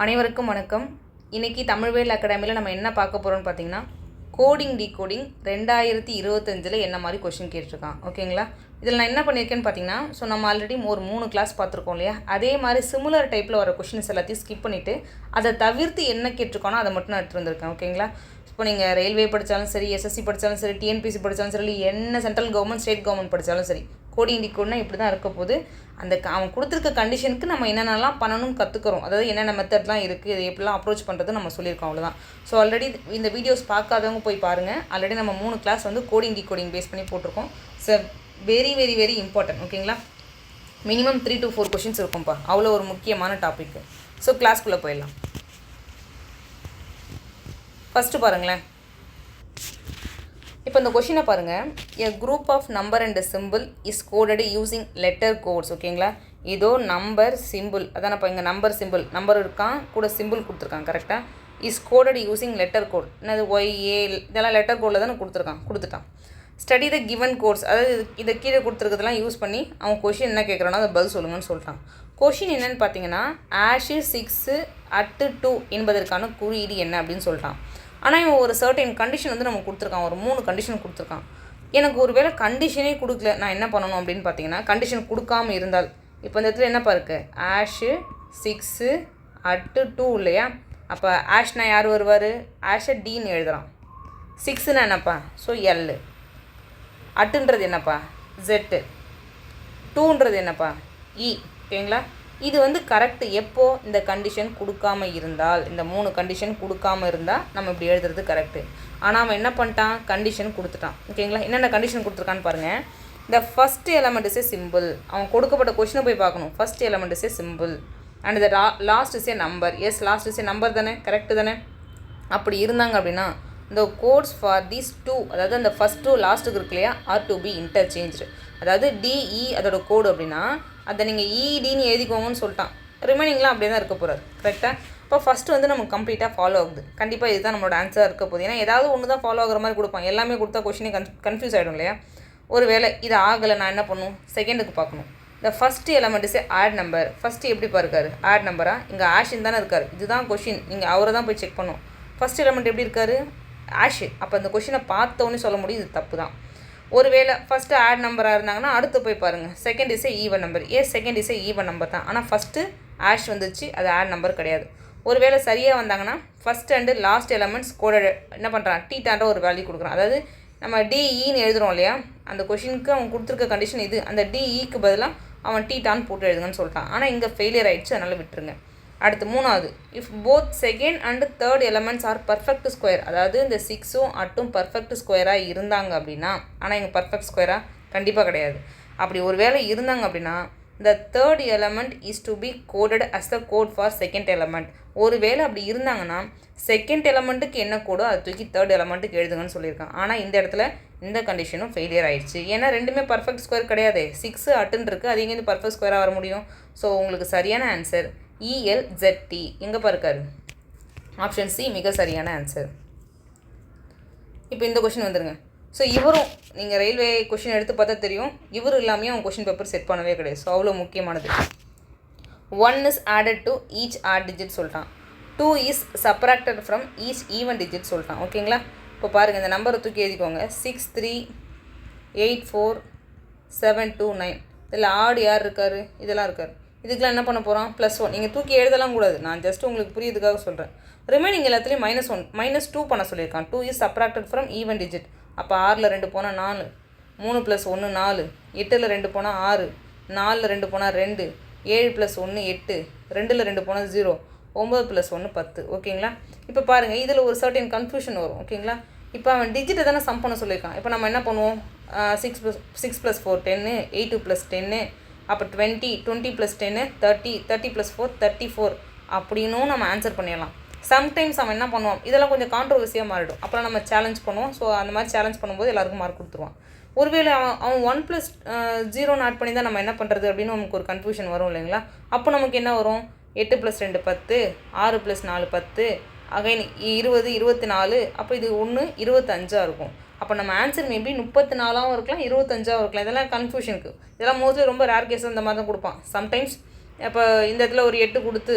அனைவருக்கும் வணக்கம். இன்றைக்கி தமிழ்வேல் அகாடமியில் நம்ம என்ன பார்க்க போகிறோம்னு பார்த்தீங்கன்னா, கோடிங் டிகோடிங் 2025 என்ன மாதிரி கொஷின் கேட்டிருக்கான். ஓகேங்களா? இதில் நான் என்ன பண்ணியிருக்கேன்னு பார்த்தீங்கன்னா, நம்ம ஆல்ரெடி ஒரு 3 கிளாஸ் பார்த்துருக்கோம் இல்லையா? அதே மாதிரி சிமிலர் டைப்பில் வர கொஷின்ஸ் எல்லாத்தையும் ஸ்கிப் பண்ணிவிட்டு அதை தவிர்த்து என்ன கேட்டிருக்கோனோ அதை மட்டும் நான் எடுத்துகிட்டு வந்திருக்கேன். ஓகேங்களா? இப்போ நீங்கள் ரயில்வே படித்தாலும் சரி, எஸ்எஸ்சி படித்தாலும் சரி, டிஎன்பிசி படித்தாலும் சரி, என்ன சென்ட்ரல் கவர்மெண்ட் ஸ்டேட் கவர்மெண்ட் படித்தாலும் சரி, கோடிங் டிகோட்னா இப்படி தான் இருக்க போது. அவன் கொடுத்துருக்க கண்டிஷனுக்கு நம்ம என்னென்னலாம் பண்ணணும்னு கற்றுக்குறோம். அதாவது என்னென்ன மெத்தட்லாம் இருக்குது, இது எப்படிலாம் அப்ரோச் பண்ணுறது நம்ம சொல்லியிருக்கோம். அவ்வளோதான். ஸோ ஆல்ரெடி இந்த வீடியோஸ் பார்க்காதவங்க போய் பாருங்கள். ஆல்ரெடி நம்ம 3 கிளாஸ் கோடிங் டிகோடிங் பேஸ் பண்ணி போட்டிருக்கோம். So very very very important. ஓகேங்களா? மினிமம் 3 to 4 கொஷின்ஸ் இருக்கும்ப்பா. அவ்வளோ ஒரு முக்கியமான டாபிக். ஸோ கிளாஸ்க்குள்ளே போயிடலாம். ஃபஸ்ட்டு பாருங்களேன். இப்போ இந்த கொஷினை பாருங்கள். A group of number and simple is coded using letter codes. ஓகேங்களா? இதோ நம்பர் சிம்பிள் அதான். இப்போ இங்கே நம்பர் சிம்பிள் நம்பர் இருக்கான், கூட சிம்பிள் கொடுத்துருக்கான். கரெக்டாக? Is coded using letter code. என்னது ஒய்ஏ இதெல்லாம் லெட்டர் கோடில் தானே கொடுத்துட்டான். Study the given codes. அதாவது இதை கீழே கொடுத்துருக்கிறதெல்லாம் யூஸ் பண்ணி அவன் கொஷின் என்ன கேட்குறானோ அதை பதில் சொல்லுங்கன்னு சொல்லிட்டான். கொஷின் என்னென்னு பார்த்தீங்கன்னா, ஆஷு 6 at 2 என்பதற்கான குறியீடு என்ன அப்படின்னு சொல்லிட்டான். ஆனால் இவன் ஒரு சர்டைன் கண்டிஷன் நம்ம கொடுத்துருக்கான். ஒரு 3 கண்டிஷன் கொடுத்துருக்கான். எனக்கு ஒரு வேளை கண்டிஷனே கொடுக்கல, நான் என்ன பண்ணணும் அப்படின்னு பார்த்தீங்கன்னா, கண்டிஷன் கொடுக்காமல் இருந்தால், இப்போ இந்த இடத்துல என்னப்பா இருக்குது, ஆஷு 6 at 2 இல்லையா? அப்போ ஆஷ்னா யார் வருவார்? ஆஷை டின்னு எழுதுகிறான். 6னா என்னப்பா? ஸோ எல்லு. அட்டுன்றது என்னப்பா? ஜெட்டு. 2ன்றது என்னப்பா? இ. ஓகேங்களா? இது கரெக்டு. எப்போது இந்த கண்டிஷன் கொடுக்காமல் இருந்தால், இந்த 3 கண்டிஷன் கொடுக்காமல் இருந்தால் நம்ம இப்படி எழுதுறது கரெக்டு. ஆனால் அவன் என்ன பண்ணிட்டான்? கண்டிஷன் கொடுத்துட்டான். ஓகேங்களா? என்னென்ன கண்டிஷன் கொடுத்துருக்கான்னு பாருங்கள். இந்த first element is a simple. அவன் கொடுக்கப்பட்ட கொஷினை போய் பார்க்கணும். First element is a simple and the last is a number. Yes, last is a number தானே? கரெக்டு தானே? அப்படி இருந்தாங்க அப்படின்னா இந்த கோட்ஸ் ஃபார் தீஸ் 2, அதாவது அந்த ஃபஸ்ட் 2 லாஸ்ட்டுக்கு இருக்கு இல்லையா, ஆர் டு பி இன்டர்சேஞ்சு. அதாவது டிஇ அதோட கோடு அப்படின்னா அதை நீங்கள் இடின்னு எழுதிக்கோங்கன்னு சொல்லிட்டான். ரிமைனிங்லாம் அப்படியே தான் இருக்க போகிறார். கரெக்டாக? இப்போ ஃபஸ்ட்டு நமக்கு கம்ப்ளீட்டாக ஃபாலோ ஆகுது. கண்டிப்பாக இதுதான் நம்மளோட ஆன்சராக இருக்க போகுது. ஏன்னா ஏதாவது ஒன்று தான் ஃபாலோ ஆகிற மாதிரி கொடுப்பான். எல்லாமே கொடுத்தா கொஷினே கன்ஃபியூஸ் ஆகிடும் இல்லையா? ஒரு வேளை இது ஆகலை, நான் என்ன பண்ணும்? செகண்டுக்கு பார்க்கணும். இந்த first element is add number. First எப்படி இருக்காரு? ஆட் நம்பரா? இங்கே ஆஷின் தானே இருக்கார். இதுதான் கொஷின். நீங்கள் அவரை தான் போய் செக் பண்ணும். ஃபஸ்ட் எலமெண்ட் எப்படி இருக்காரு? ஆஷு. அப்போ அந்த கொஷினை பார்த்தோன்னே சொல்ல முடியும் இது தப்பு தான். ஒரு வேளை ஃபஸ்ட்டு ஆட் நம்பராக இருந்தாங்கன்னா அடுத்து போய் பாருங்கள். Second is even number. Second is even number தான். ஆனால் ஃபஸ்ட்டு ஆஷ் வந்துச்சு, அது ஆட் நம்பர் கிடையாது. ஒரு வேளை சரியாக வந்தாங்கன்னா ஃபஸ்ட் அண்டு லாஸ்ட் எலமெண்ட்ஸ் கூட என்ன பண்ணுறான்? டீட்டான்ற ஒரு வேல்யூ கொடுக்குறான். அதாவது நம்ம டிஇன்னு எழுதுகிறோம் இல்லையா, அந்த கொஷினுக்கு அவன் கொடுத்துருக்க கண்டிஷன் இது. அந்த டிஇக்கு பதிலாக அவன் டீட்டான்னு போட்டு எழுதுங்கன்னு சொல்லிட்டான். ஆனால் இங்கே ஃபெயிலியர் ஆகிடுச்சு, அதனால் விட்டுருங்க. அடுத்து 3வது, if both second and third elements R perfect square. அதாவது இந்த 6ம் 8ம் பர்ஃபெக்ட் ஸ்கொயராக இருந்தாங்க அப்படின்னா, ஆனால் இங்கே பர்ஃபெக்ட் ஸ்கொயராக கண்டிப்பாக கிடையாது. அப்படி ஒரு வேளை இருந்தாங்க அப்படின்னா இந்த third element is to be coded as the code for second element. ஒரு வேளை அப்படி இருந்தாங்கன்னா செகண்ட் எலமெண்ட்டுக்கு என்ன கோடோ அதை தூக்கி தேர்ட் எலமெண்ட்டுக்கு எழுதுங்கன்னு சொல்லியிருக்கான். ஆனால் இந்த இடத்துல இந்த கண்டிஷனும் ஃபெயிலியர் ஆகிடுச்சு. ஏன்னா ரெண்டுமே பர்ஃபெக்ட் ஸ்கொயர் கிடையாது. 6 8ன்னு இருக்குது, அது எங்கேருந்து பர்ஃபெக்ட் ஸ்கொயராக வர முடியும்? ஸோ உங்களுக்கு சரியான ஆன்சர் ELZT. எங்கே இருக்காரு? ஆப்ஷன் சி மிக சரியான ஆன்சர். இப்போ இந்த கொஷின் வந்துருங்க. ஸோ இவரும் நீங்கள் ரயில்வே கொஷின் எடுத்து பார்த்தா தெரியும், இவர் இல்லாமையும் அவன் கொஷின் பேப்பர் செட் பண்ணவே கிடையாது. ஸோ அவ்வளோ முக்கியமானது. 1 is added to each odd digit சொல்லிட்டான். 2 is subtracted from each even digit சொல்லிட்டான். ஓகேங்களா? இப்போ பாருங்கள், இந்த நம்பரை தூக்கி எழுதிக்கோங்க. 6 3 8 4 7 2 9. இதில் ஆடு யார் இருக்கார்? இதெல்லாம் இருக்கார். இதுக்கெலாம் என்ன பண்ண போகிறோம்? +1. நீங்கள் தூக்கி எழுதலாம் கூடாது, நான் ஜஸ்ட் உங்களுக்கு புரியுதுக்காக சொல்கிறேன். ரிமைனிங் எல்லாத்துலேயும் -1 -2 பண்ண சொல்லியிருக்கான். 2 is subtracted from even digit. அப்போ 6ல் 2 போனால் 4, 3 + 1 4, 8ல் 2 போனால் 6, 4ல் 2 போனால் 2, 7 + 1 8, 2ல் 2 போனால் 0, 9 + 1 10. ஓகேங்களா? இப்போ பாருங்கள், இதில் ஒரு சர்டன் கன்ஃபியூஷன் வரும். ஓகேங்களா? இப்போ அவன் டிஜிட்டை தானே சம் பண்ண சொல்லியிருக்கான். இப்போ நம்ம என்ன பண்ணுவோம்? 6 + 4 10, 8 + 10, அப்போ 20 20 + 10 30, 30 + 4 34 அப்படின்னும் நம்ம ஆன்சர் பண்ணிடலாம். சம்டைம்ஸ் அவன் என்ன பண்ணுவான், இதெல்லாம் கொஞ்சம் கான்ட்ரவர்சியாக மாறிடும். அப்புறம் நம்ம சேலஞ்ச் பண்ணுவோம். ஸோ அந்த மாதிரி சேலஞ்ச் பண்ணும்போது எல்லாருக்கும் மார்க் கொடுத்துருவான். ஒருவேளை அவன் 1 + 0 ஆட் பண்ணி தான் நம்ம என்ன பண்ணுறது அப்படின்னு நமக்கு ஒரு கன்ஃபியூஷன் வரும் இல்லைங்களா? அப்போ நமக்கு என்ன வரும்? 8 + 2 10, 6 + 4 10, அகைன் 20 24. அப்போ இது 1 25 இருக்கும். அப்போ நம்ம ஆன்சர் மேபி 34 இருக்கலாம், 25 இருக்கலாம். இதெல்லாம் கன்ஃபியூஷனுக்கு. இதெல்லாம் மோஸ்ட்லி ரொம்ப ரேர் கேஸஸ் இந்த மாதிரி தான் கொடுப்பான். சம்டைம்ஸ் அப்போ இந்த இடத்துல ஒரு 8 கொடுத்து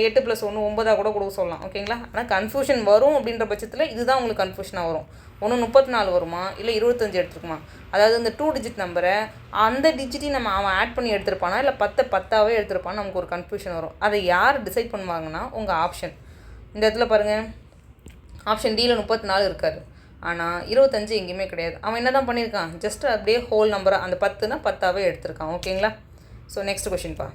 8 + 1 9 கூட கொடுக்க சொல்லலாம். ஓகேங்களா? ஆனால் கன்ஃபியூஷன் வரும் அப்படின்ற பட்சத்தில் இதுதான் உங்களுக்கு கன்ஃபியூஷனாக வரும். ஒன்று 34 வருமா இல்லை 25 எடுத்துருக்குமா? அதாவது இந்த 2 டிஜிட் நம்பரை அந்த டிஜிட்டையும் அவன் ஆட் பண்ணி எடுத்துருப்பானா இல்லை 10 எடுத்துருப்பான்னு நமக்கு ஒரு கன்ஃபியூஷன் வரும். அதை யார் டிசைட் பண்ணுவாங்கன்னா உங்கள் ஆப்ஷன். இந்த இடத்துல பாருங்கள், ஆப்ஷன் டியில் 34 இருக்கார், ஆனால் 25 எங்கேயுமே கிடையாது. அவன் என்ன தான் பண்ணியிருக்கான், ஜஸ்ட் அப்படியே ஹோல் நம்பராக அந்த 10னா 10 எடுத்திருக்கான். ஓகேங்களா? ஸோ நெக்ஸ்ட் கொஷின்ப்பா.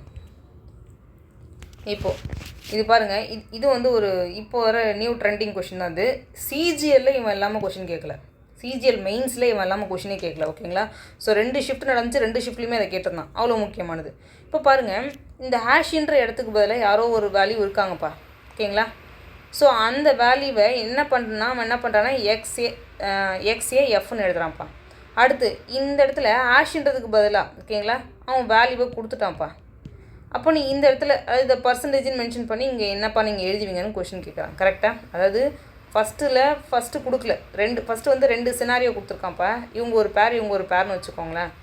இப்போது இது பாருங்கள், இது வந்து ஒரு இப்போ வர நியூ ட்ரெண்டிங் கொஷின் தான். அது சிஜிஎல்ல இவன் இல்லாமல் கொஷின் கேட்கல, சிஜிஎல் மெயின்ஸில் இவன் இல்லாமல் கொஷினே கேட்கல. ஓகேங்களா? ஸோ 2 ஷிஃப்ட் நடந்துச்சு, 2 ஷிஃப்ட்லேயுமே அதை கேட்டிருந்தான். அவ்வளோ முக்கியமானது. இப்போ பாருங்கள், இந்த ஹேஷ்ன்ற இடத்துக்கு பதிலாக யாரோ ஒரு வேல்யூ இருக்காங்கப்பா. ஓகேங்களா? ஸோ அந்த வேல்யூவை என்ன பண்ணுறான்னா அவன் என்ன பண்ணுறான்னா XAFன்னு எழுதுறான்ப்பா. அடுத்து இந்த இடத்துல ஹேஷ்ன்றதுக்கு பதிலாக ஓகேங்களா அவன் வேல்யூவை கொடுத்துட்டான்ப்பா. அப்போ நீ இந்த இடத்துல இந்த பர்சன்டேஜ்னு மென்ஷன் பண்ணி இங்கே என்னப்பா நீங்கள் எழுதுவீங்கன்னு கொஷின் கேட்குறான். கரெக்டாக? அதாவது ஃபஸ்ட்டு கொடுக்கல, ஃபஸ்ட்டு வந்து 2 சினாரியோ கொடுத்துருக்கான்ப்பா. இவங்க ஒரு பேர் இவங்க ஒரு பேர்னு வச்சுக்கோங்களேன்.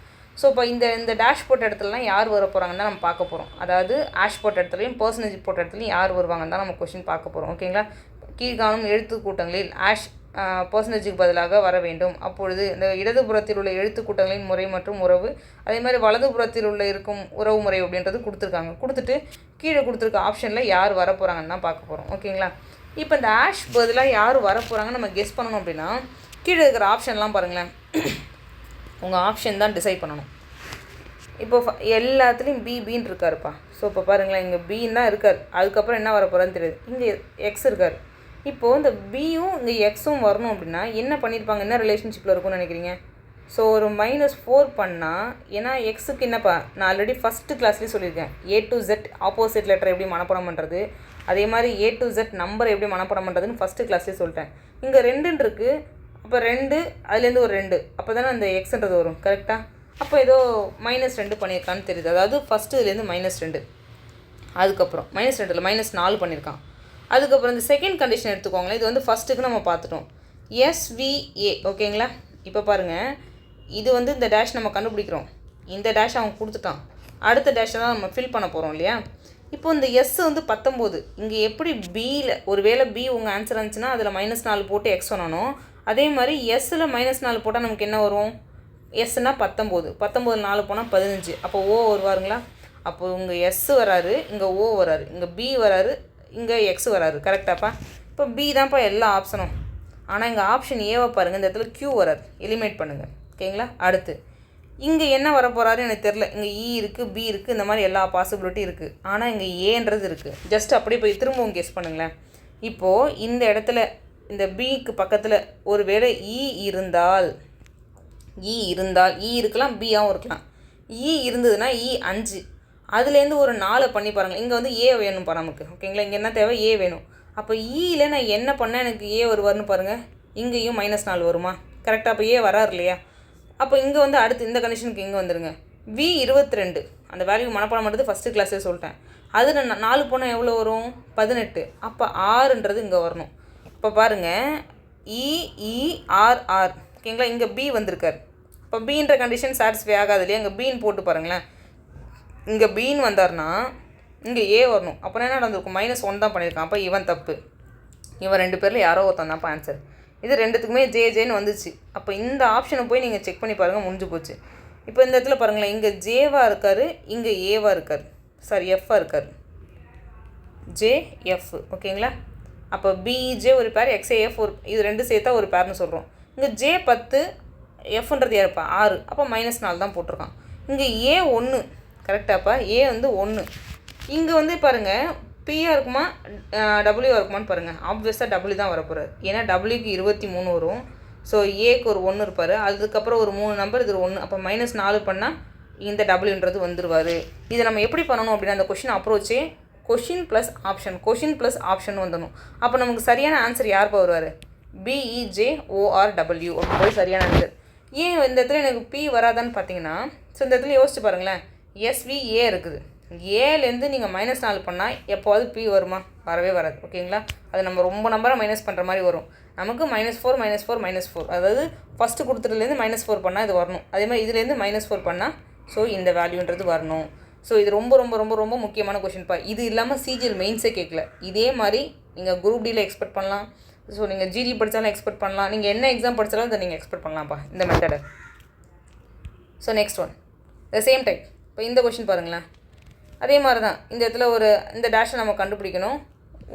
ஸோ இப்போ இந்த டேஷ் போட்ட இடத்துலலாம் யார் வர போகிறாங்கன்னு தான் நம்ம பார்க்க போகிறோம். அதாவது ஆஷ் போட்ட இடத்துலையும் பர்சன்டேஜ் போட்ட இடத்துலையும் யார் வருவாங்கன்னு தான் நம்ம கொஷின் பார்க்க போகிறோம். ஓகேங்களா? கீழ்காணும் எழுத்து கூட்டங்களில் ஆஷ் பர்சன்டேஜுக்கு பதிலாக வர வேண்டும். அப்பொழுது இந்த இடதுபுறத்தில் உள்ள எழுத்து கூட்டங்களின் முறை மற்றும் உறவு, அதே மாதிரி வலதுபுறத்தில் உள்ள இருக்கும் உறவு முறை அப்படின்றது கொடுத்துருக்காங்க. கொடுத்துட்டு கீழே கொடுத்துருக்க ஆப்ஷனில் யார் வர போகிறாங்கன்னு தான் பார்க்க போகிறோம். ஓகேங்களா? இப்போ இந்த ஆஷ் பதிலாக யார் வர போகிறாங்கன்னு நம்ம கெஸ் பண்ணணும் அப்படின்னா கீழே இருக்கிற ஆப்ஷன்லாம் பாருங்களேன். உங்கள் ஆப்ஷன் தான் டிசைட் பண்ணணும். இப்போ எல்லாத்துலேயும் பின்னு இருக்காருப்பா. ஸோ இப்போ பாருங்களேன், இங்கே பின்னு தான் இருக்கார். அதுக்கப்புறம் என்ன வர போகிறான்னு தெரியாது. இங்கே எக்ஸ் இருக்கார். இப்போது இந்த பியும் இங்கே எக்ஸும் வரணும் அப்படின்னா என்ன பண்ணியிருப்பாங்க, என்ன ரிலேஷன்ஷிப்பில் இருக்கும்னு நினைக்கிறீங்க? ஸோ ஒரு -4 பண்ணால், ஏன்னா எக்ஸுக்கு என்னப்பா நான் ஆல்ரெடி ஃபஸ்ட்டு கிளாஸ்லேயே சொல்லியிருக்கேன், A to Z opposite letter எப்படி மனப்பாடம் பண்ணுறது, அதே மாதிரி A to Z நம்பர் எப்படி மனப்பாடம் பண்ணுறதுன்னு ஃபஸ்ட்டு கிளாஸ்லேயே சொல்லிட்டேன். இங்கே 2 இருக்குது. அப்போ 2 அதுலேருந்து ஒரு 2 அப்போ தானே அந்த எக்ஸ்ன்றது வரும். கரெக்டாக? அப்போ ஏதோ -2 பண்ணியிருக்கான்னு தெரியுது. அதாவது ஃபஸ்ட்டு இதுலேருந்து -2, அதுக்கப்புறம் -2 இல்லை -4 பண்ணியிருக்கான். அதுக்கப்புறம் இந்த செகண்ட் கண்டிஷன் எடுத்துக்கோங்களேன். இது வந்து ஃபஸ்ட்டுக்கு நம்ம பார்த்துட்டோம், SVA. ஓகேங்களா? இப்போ பாருங்கள், இது வந்து இந்த டேஷ் நம்ம கண்டுபிடிக்கிறோம். இந்த டேஷ் அவன் கொடுத்துட்டான். அடுத்த டேஷை தான் நம்ம ஃபில் பண்ண போகிறோம் இல்லையா? இப்போ இந்த எஸ் வந்து 19. இங்கே எப்படி பியில் ஒருவேளை பி உங்கள் ஆன்சர் இருந்துச்சுன்னா அதில் -4 போட்டு எக்ஸ் பண்ணணும். அதே மாதிரி எஸ்ஸில் -4 போட்டால் நமக்கு என்ன வரும்? எஸ்னா 19, 19 4 போனால் 15. அப்போ ஓ வருவாருங்களா? அப்போ இங்கே எஸ் வராரு, இங்கே ஓ வராரு, இங்கே பி வராரு, இங்கே எக்ஸ் வராரு. கரெக்டாப்பா? இப்போ பி தான்ப்பா எல்லா ஆப்ஷனும். ஆனால் இங்கே ஆப்ஷன் ஏவை பாருங்கள், இந்த இடத்துல Q வராது. எலிமினேட் பண்ணுங்கள். ஓகேங்களா? அடுத்து இங்கே என்ன வர போகிறாரு எனக்கு தெரில. இங்கே இ இருக்குது, பி இருக்குது, இந்த மாதிரி எல்லா பாசிபிலிட்டி இருக்குது. ஆனால் இங்கே ஏன்றது இருக்குது. ஜஸ்ட் அப்படியே போய் திரும்பவும் கெஸ் பண்ணுங்களேன். இப்போது இந்த இடத்துல இந்த பிக்கு பக்கத்தில் ஒரு வேளை இ இருந்தால் இ இருக்கலாம், பியாகவும் இருக்கலாம். இ இருந்ததுன்னா இ 5, அதுலேருந்து ஒரு 4 பண்ணி பாருங்கள். இங்கே வந்து ஏ வேணும்ப்பா நமக்கு. ஓகேங்களா? இங்கே என்ன தேவை? ஏ வேணும். அப்போ ஈயில் நான் என்ன பண்ணேன், எனக்கு ஏ வருவார்னு பாருங்கள். இங்கேயும் -4 வருமா? கரெக்டாக? அப்போ ஏ வராரு இல்லையா? அப்போ இங்கே வந்து அடுத்து இந்த கண்டிஷனுக்கு இங்கே வந்துடுங்க. V22 அந்த வேல்யூ மனப்பாடம் பண்ணுறது ஃபஸ்ட்டு கிளாஸே சொல்லிட்டேன். அது 4 போனால் எவ்வளோ வரும்? 18. அப்போ ஆறுன்றது இங்கே வரணும். இப்போ பாருங்கள், EERR. ஓகேங்களா? இங்கே பி வந்திருக்கார். இப்போ பீன்ற கண்டிஷன் சாட்டிஸ்ஃபை ஆகாது இல்லையா? இங்கே பீன் போட்டு பாருங்களேன். இங்கே பீன் வந்தார்னா இங்கே ஏ வரணும். அப்புறம் என்ன நடந்திருக்கும்? -1 தான் பண்ணியிருக்கான். அப்போ இவன் தப்பு. இவன் 2 பேரில் யாரோ ஒருத்தன் தான்ப்பா ஆன்சர். இது 2த்துக்குமே ஜேன்னு வந்துச்சு. அப்போ இந்த ஆப்ஷனை போய் நீங்கள் செக் பண்ணி பாருங்கள், முடிஞ்சு போச்சு. இப்போ இந்த இடத்துல பாருங்களேன், இங்கே ஜேவாக இருக்கார், இங்கே ஏவாக இருக்கார், சாரி எஃப்பாக இருக்கார், JF. ஓகேங்களா? அப்போ BJ ஒரு பேர், XAF ஒரு, இது 2 சேர்த்தா ஒரு பேர்னு சொல்கிறோம். இங்கே J10, எஃப்ன்றது யாருப்பா? 6. அப்போ -4 தான் போட்டிருக்கான். இங்கே A1. கரெக்டாப்பா? ஏ வந்து 1. இங்கே வந்து பாருங்கள், பியாக இருக்குமா டபிள்யூவாக இருக்குமான்னு பாருங்கள். ஆப்வியஸாக டபிள்யூ தான் வரப்போகிறார். ஏன்னா டபிள்யூக்கு 23 வரும். ஸோ ஏக்கு ஒரு 1 இருப்பார். அதுக்கப்புறம் ஒரு 3 நம்பர், இது 1. அப்போ -4 பண்ணால் இந்த டபிள்யூன்றது வந்துடுவார். இதை நம்ம எப்படி பண்ணணும் அப்படின்னா, அந்த கொஷின் அப்ரோச்சே கொஷின் ப்ளஸ் ஆப்ஷன் வந்துடணும். அப்போ நமக்கு சரியான ஆன்சர் யார்ப்பா வருவார்? BEJORW அப்படி போய் சரியான ஆன்சர். ஏன் இந்த இடத்துல எனக்கு பி வராதான்னு பார்த்தீங்கன்னா, ஸோ இந்த இடத்துல யோசிச்சு பாருங்களேன், SVA இருக்குது. ஏலேருந்து நீங்கள் -4 பண்ணால் எப்போவாது பி வருமா? வரவே வராது. ஓகேங்களா? அது நம்ம ரொம்ப நம்பராக மைனஸ் பண்ணுற மாதிரி வரும். நமக்கு -4 அதாவது ஃபஸ்ட்டு கொடுத்துட்டுலேருந்து -4 பண்ணால் இது வரணும். அதே மாதிரி இதுலேருந்து -4 பண்ணால் ஸோ இந்த வேல்யூன்றது வரணும். ஸோ இது ரொம்ப ரொம்ப ரொம்ப ரொம்ப முக்கியமான கொஷின்ப்பா. இது இல்லாமல் சிஜிஎல் மெயின்ஸே கேட்கல. இதே மாதிரி நீங்கள் குரூப் டியில் எக்ஸ்பெக்ட் பண்ணலாம். ஸோ நீங்கள் ஜிடி படித்தாலும் எக்ஸ்பெக்ட் பண்ணலாம். நீங்கள் என்ன எக்ஸாம் படித்தாலும் அதை நீங்கள் எக்ஸ்பெக்ட் பண்ணலாம்ப்பா இந்த மெத்தடை. So next one the same type. இப்போ இந்த கொஷின் பாருங்களேன். அதே மாதிரி தான் இந்த இடத்துல இந்த டேஷை நம்ம கண்டுபிடிக்கணும்.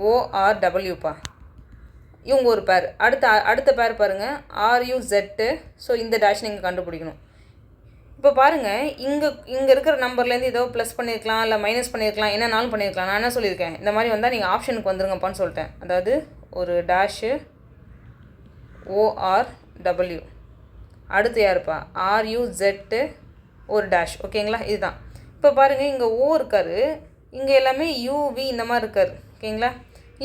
ORWப்பா, இவங்க ஒரு பேர். அடுத்த பேர் பாருங்கள் RUZ. ஸோ இந்த டேஷ் நீங்கள் கண்டுபிடிக்கணும். இப்போ பாருங்கள், இங்கே இருக்கிற நம்பர்லேருந்து ஏதோ ப்ளஸ் பண்ணியிருக்கலாம், இல்லை மைனஸ் பண்ணியிருக்கலாம், என்னன்னாலும் பண்ணியிருக்கலாம். நான் என்ன சொல்லியிருக்கேன், இந்த மாதிரி வந்தால் நீங்கள் ஆப்ஷனுக்கு வந்துருங்கப்பான்னு சொல்லிட்டேன். அதாவது ஒரு டேஷு ORW, அடுத்து யாருப்பா RUZ ஒரு டேஷ். ஓகேங்களா, இதுதான். இப்போ பாருங்கள், இங்கே O இருக்கார், இங்கே எல்லாமே UV இந்த மாதிரி இருக்கார். ஓகேங்களா,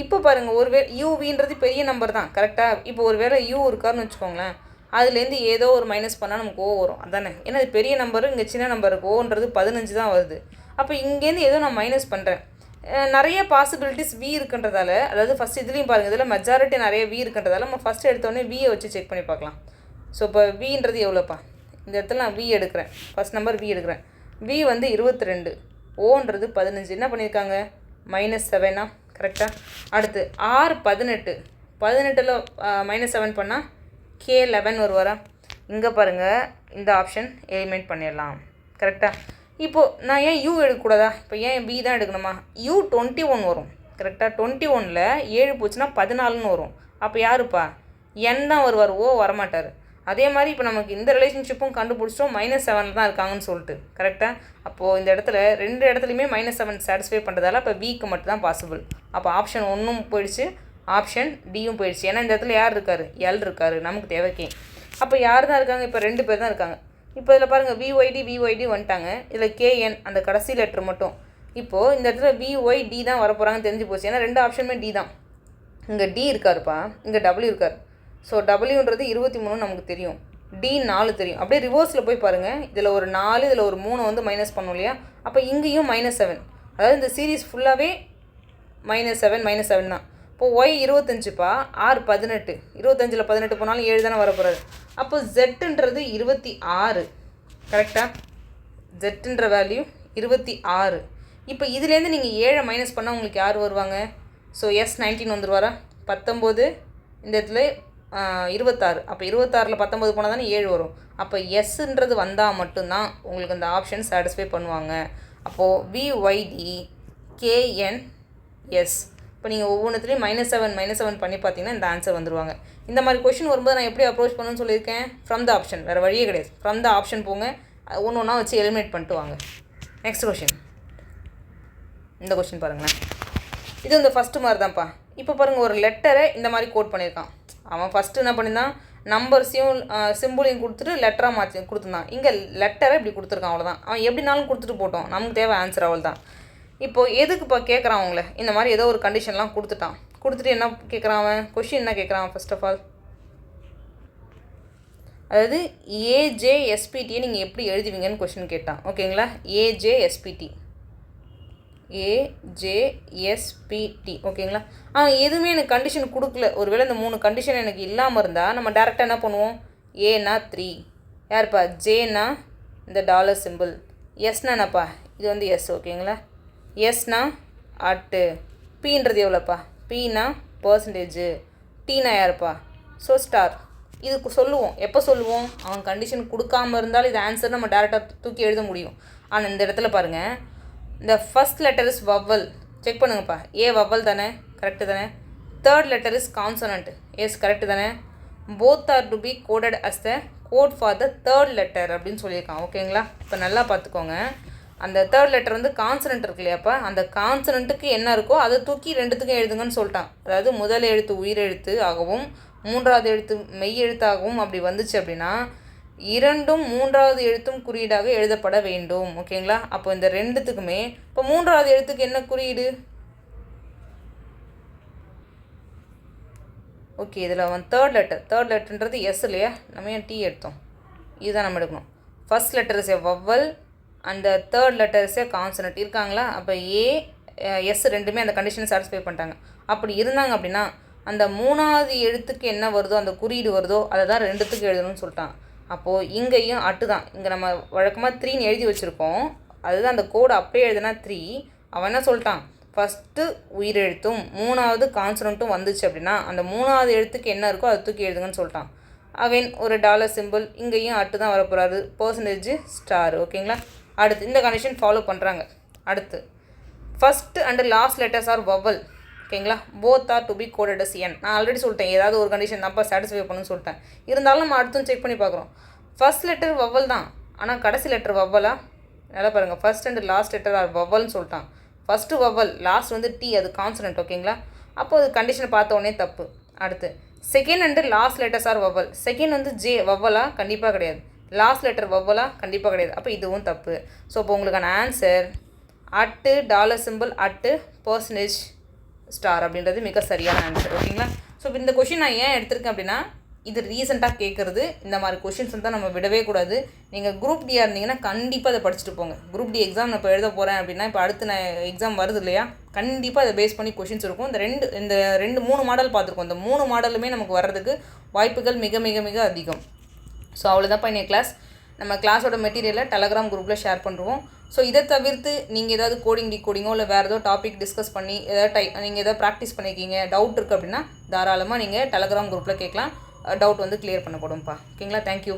இப்போ பாருங்கள், UVன்றது பெரிய நம்பர் தான் கரெக்டாக. இப்போ ஒரு வேளை U இருக்காருன்னு வச்சுக்கோங்களேன், அதுலேருந்து ஏதோ ஒரு மைனஸ் பண்ணால் நமக்கு O வரும். அதானே, ஏன்னா இது பெரிய நம்பரு, இங்கே சின்ன நம்பருக்கு Oன்றது 15 தான் வருது. அப்போ இங்கேருந்து ஏதோ நான் மைனஸ் பண்ணுறேன். நிறைய பாசிபிலிட்டிஸ் V இருக்குன்றதால, அதாவது ஃபஸ்ட் இதுலேயும் பாருங்கள், இதில் மெஜாரிட்டி நிறைய V இருக்குன்றதால நம்ம ஃபஸ்ட்டு எடுத்தோடனே Vயை வச்சு செக் பண்ணி பார்க்கலாம். ஸோ இப்போ Vன்றது எவ்வளோப்பா, இந்த இடத்துல நான் V எடுக்கிறேன், ஃபஸ்ட் நம்பர் V எடுக்கிறேன். V வந்து 22, Oன்றது 15. என்ன பண்ணியிருக்காங்க, -7 கரெக்டாக. அடுத்து R18, 18ல் -7 பண்ணால் K11 வருவாரா. இங்கே பாருங்கள், இந்த ஆப்ஷன் எலிமினேட் பண்ணிடலாம் கரெக்டாக. இப்போது நான் ஏன் U எடுக்கக்கூடாதா, இப்போ ஏன் B தான் எடுக்கணுமா. U21 வரும் கரெக்டாக. 21ல் 7 போச்சுன்னா 14ன்னு வரும். அப்போ யாருப்பா, N தான் வருவார், O வரமாட்டார். அதே மாதிரி இப்போ நமக்கு இந்த ரிலேஷன்ஷிப்பும் கண்டுபிடிச்சிட்டோம், -7 தான் இருக்காங்கன்னு சொல்லிட்டு கரெக்டாக. அப்போது இந்த இடத்துல ரெண்டு இடத்துலையுமே -7 சாட்டிஸ்ஃபை பண்ணுறதால அப்போ Bக்கு மட்டும் தான் பாசிபிள். அப்போ ஆப்ஷன் 1ம் போயிடுச்சு, ஆப்ஷன் Dயும் போயிடுச்சு. ஏன்னா இந்த இடத்துல யார் இருக்கார், L இருக்கார், நமக்கு தேவை K. அப்போ யார் தான் இருக்காங்க, இப்போ 2 பேர் தான் இருக்காங்க. இப்போ இதில் பாருங்கள், VYD வந்துட்டாங்க. இதில் KN அந்த கடைசி லெட்ரு மட்டும். இப்போது இந்த இடத்துல VYD தான் வரப்போகிறாங்கன்னு தெரிஞ்சு போச்சு. ஏன்னா ரெண்டு ஆப்ஷனுமே D தான். இங்கே D இருக்காருப்பா, இங்கே W இருக்கார். ஸோ Wன்றது 23 நமக்கு தெரியும், D 4 தெரியும். அப்படியே ரிவர்ஸில் போய் பாருங்கள், இதில் ஒரு 4, இதில் ஒரு 3 வந்து மைனஸ் பண்ணோம் இல்லையா. அப்போ இங்கேயும் -7, அதாவது இந்த சீரீஸ் ஃபுல்லாகவே -7 தான். இப்போது Y 25பா, R 18, 25ல் 18 போனாலும் 7 தானே வரப்போகிறாரு. அப்போ Zன்றது 26 கரெக்டாக. Zன்ற வேல்யூ 26. இப்போ இதுலேருந்து நீங்கள் 7 மைனஸ் பண்ணால் உங்களுக்கு யார் வருவாங்க, ஸோ S19 வந்துடுவாரா. 19 இந்த இடத்துல 26. அப்போ 26ல் 19 போனால் தானே 7 வரும். அப்போ எஸ்ன்றது வந்தால் மட்டும்தான் உங்களுக்கு அந்த ஆப்ஷன் சாட்டிஸ்ஃபை பண்ணுவாங்க. அப்போது VYD KNS. இப்போ நீங்கள் ஒவ்வொன்றுத்துலேயும் -7 பண்ணி பார்த்தீங்கன்னா இந்த ஆன்சர் வந்துடுவாங்க. இந்த மாதிரி கொஷின் வரும்போது நான் எப்படி அப்ரோச் பண்ணணும்னு சொல்லியிருக்கேன், ஃப்ரம் த ஆப்ஷன், வேறு வழியே கிடையாது. ஃப்ரம் த ஆப்ஷன் போங்க, ஒன்று ஒன்றா வச்சு எலிமினேட் பண்ணிட்டு வாங்க. நெக்ஸ்ட் கொஷின், இந்த கொஷின் பாருங்களேன். இது இந்த ஃபஸ்ட்டு மாதிரி தான்ப்பா. இப்போ பாருங்கள், ஒரு லெட்டரை இந்த மாதிரி கோட் பண்ணியிருக்கான். அவன் ஃபஸ்ட்டு என்ன பண்ணியிருந்தான், நம்பர்ஸையும் சிம்பிளையும் கொடுத்துட்டு லெட்டராக மாற்றி கொடுத்துருந்தான். இங்கே லெட்டரை இப்படி கொடுத்துருக்கான், அவ்வளோதான். அவன் எப்படினாலும் கொடுத்துட்டு போட்டோம், நமக்கு தேவை ஆன்சர் அவ்வளோ தான். இப்போது எதுக்குப்பா கேட்குறான் அவங்கள, இந்த மாதிரி ஏதோ ஒரு கண்டிஷன்லாம் கொடுத்துட்டு என்ன கேட்குறான் அவன், கொஷின் என்ன கேட்குறான், ஃபர்ஸ்ட் ஆஃப் ஆல் அதாவது AJSPTயை நீங்கள் எப்படி எழுதுவீங்கன்னு கொஷின் கேட்டான். ஓகேங்களா, AJSPT ஓகேங்களா. எதுவுமே எனக்கு கண்டிஷன் கொடுக்கல. ஒருவேளை இந்த 3 கண்டிஷன் எனக்கு இல்லாமல் இருந்தால் நம்ம டேரெக்டாக என்ன பண்ணுவோம், ஏனா 3, யாருப்பா ஜேனா இந்த டாலர் சிம்பிள், எஸ்னாப்பா இது வந்து எஸ். ஓகேங்களா, எஸ்னா அட்டு, பீன்றது எவ்வளோப்பா, பீனா பர்சன்டேஜு, டீனா யாருப்பா, ஸோ ஸ்டார். இதுக்கு சொல்லுவோம், எப்போ சொல்லுவோம், அவன் கண்டிஷன் கொடுக்காமல் இருந்தாலும் இது ஆன்சர் நம்ம டேரெக்டாக தூக்கி எழுத முடியும். ஆனால் இந்த இடத்துல பாருங்கள், இந்த first letter is vowel, check பண்ணுங்கப்பா. ஏ வவ்வல் தானே, கரெக்டு தானே. Third letter is consonant, yes correct தானே. Both are to be coded as the code for the third letter அப்படின்னு சொல்லியிருக்கான். ஓகேங்களா, இப்போ நல்லா பார்த்துக்கோங்க. அந்த தேர்ட் லெட்டர் வந்து கான்சனண்ட் இருக்கு இல்லையாப்பா, அந்த கான்சனண்ட்டுக்கு என்ன இருக்கோ அதை தூக்கி ரெண்டுத்துக்கும் எழுதுங்கன்னு சொல்லிட்டான். அதாவது முதல் எழுத்து உயிரெழுத்து ஆகவும் மூன்றாவது எழுத்து மெய் எழுத்தாகவும் அப்படி வந்துச்சு அப்படின்னா இரண்டும் மூன்றாவது எழுத்தும் குறியீடாக எழுதப்பட வேண்டும். ஓகேங்களா, அப்போ இந்த ரெண்டுத்துக்குமே இப்போ மூன்றாவது எழுத்துக்கு என்ன குறியீடு, ஓகே இதில் அவன் தேர்ட் லெட்டர்ன்றது எஸ் இல்லையா, நம்ம ஏன் டி எடுத்தோம், இதுதான் நம்ம எடுக்கணும். First letter is a vowel and third letter is a consonant இருக்காங்களா. அப்போ எஸ் ரெண்டுமே அந்த கண்டிஷனை சாட்டிஸ்ஃபை பண்ணிட்டாங்க. அப்படி இருந்தாங்க அப்படின்னா அந்த மூணாவது எழுத்துக்கு என்ன வருதோ அந்த குறியீடு வருதோ அதை தான் ரெண்டுத்துக்கு எழுதணும்னு சொல்லிட்டான். அப்போது இங்கேயும் அட்டு தான். இங்கே நம்ம வழக்கமாக 3ன்னு எழுதி வச்சுருக்கோம், அதுதான் அந்த கோடு அப்படியே எழுதுனா 3. அவன் என்ன சொல்லிட்டான், ஃபஸ்ட்டு உயிரெழுத்தும் 3வது கான்சனண்ட்டும் வந்துச்சு அப்படின்னா அந்த 3வது எழுத்துக்கு என்ன இருக்கோ அது தூக்கி எழுதுங்கன்னு சொல்லிட்டான். அகைன் ஒரு டாலர் சிம்பிள், இங்கேயும் அட்டு தான் வரப்போகிறாரு, பர்சன்டேஜ் ஸ்டார். ஓகேங்களா. அடுத்து இந்த கண்டிஷன் ஃபாலோ பண்ணுறாங்க. அடுத்து first and last letters are vowel. ஓகேங்களா. Both are to be coded as n. நான் ஆல்ரெடி சொல்லிட்டேன் ஏதாவது ஒரு கண்டிஷன் தான்ப்பா சாட்டிஸ்ஃபை பண்ணுன்னு சொல்லிட்டேன். இருந்தாலும் நம்ம அடுத்தும் செக் பண்ணி பார்க்குறோம். ஃபஸ்ட் லெட்டர் வவல் தான், ஆனால் கடைசி லெட்டர் வவலா? நல்லா பாருங்கள், first and last letter are வவல்னு சொல்லிட்டான். ஃபஸ்ட்டு வவல், லாஸ்ட் வந்து டி, அது கான்சனன்ட். ஓகேங்களா. அப்போ அது கண்டிஷனை பார்த்த உடனே தப்பு. அடுத்து second and last letters are vowel. Second வந்து ஜே, வவலா? கண்டிப்பாக கிடையாது. லாஸ்ட் லெட்டர் வவலா? கண்டிப்பாக கிடையாது. அப்போ இதுவும் தப்பு. ஸோ இப்போ உங்களுக்கான answer at dollar symbol at percentage star அப்படின்றது மிக சரியான ஆன்சர். ஓகேங்களா. ஸோ இப்போ இந்த கொஷின் நான் ஏன் எடுத்திருக்கேன் அப்படின்னா, இது ரீசெண்டாக கேட்குறது. இந்த மாதிரி கொஷின்ஸ் தான் நம்ம விடவே கூடாது. நீங்கள் குரூப் டியாக இருந்தீங்கன்னா கண்டிப்பாக அதை படிச்சுட்டு போங்க. குரூப் டி எக்ஸாம் நான் இப்போ எழுத போகிறேன் அப்படின்னா, இப்போ அடுத்து நான் எக்ஸாம் வருது இல்லையா, கண்டிப்பாக அதை பேஸ் பண்ணி கொஷின்ஸ் இருக்கும். இந்த ரெண்டு 3 மாடல் பார்த்துருக்கோம். இந்த 3 மாடலுமே நமக்கு வர்றதுக்கு வாய்ப்புகள் மிக மிக மிக அதிகம். ஸோ அவ்வளோதான்ப்பா இன்னைக்கு கிளாஸ். நம்ம கிளாஸோட மெட்டீரியலை டெலகிராம் குரூப்பில் ஷேர் பண்ணுறோம். ஸோ இதை தவிர்த்து நீங்கள் ஏதாவது கோடிங் டிகோடிங்கோ இல்லை வேறு ஏதோ டாபிக் டிஸ்கஸ் பண்ணி நீங்கள் எதாவது ப்ராக்டிஸ் பண்ணியிருக்கீங்க, டவுட் இருக்குது அப்படின்னா தாராளமாக நீங்கள் டெலகிராம் குரூப்பில் கேட்கலாம். டவுட் வந்து கிளியர் பண்ணப்படும்ப்பா. ஓகேங்களா. தேங்க்யூ.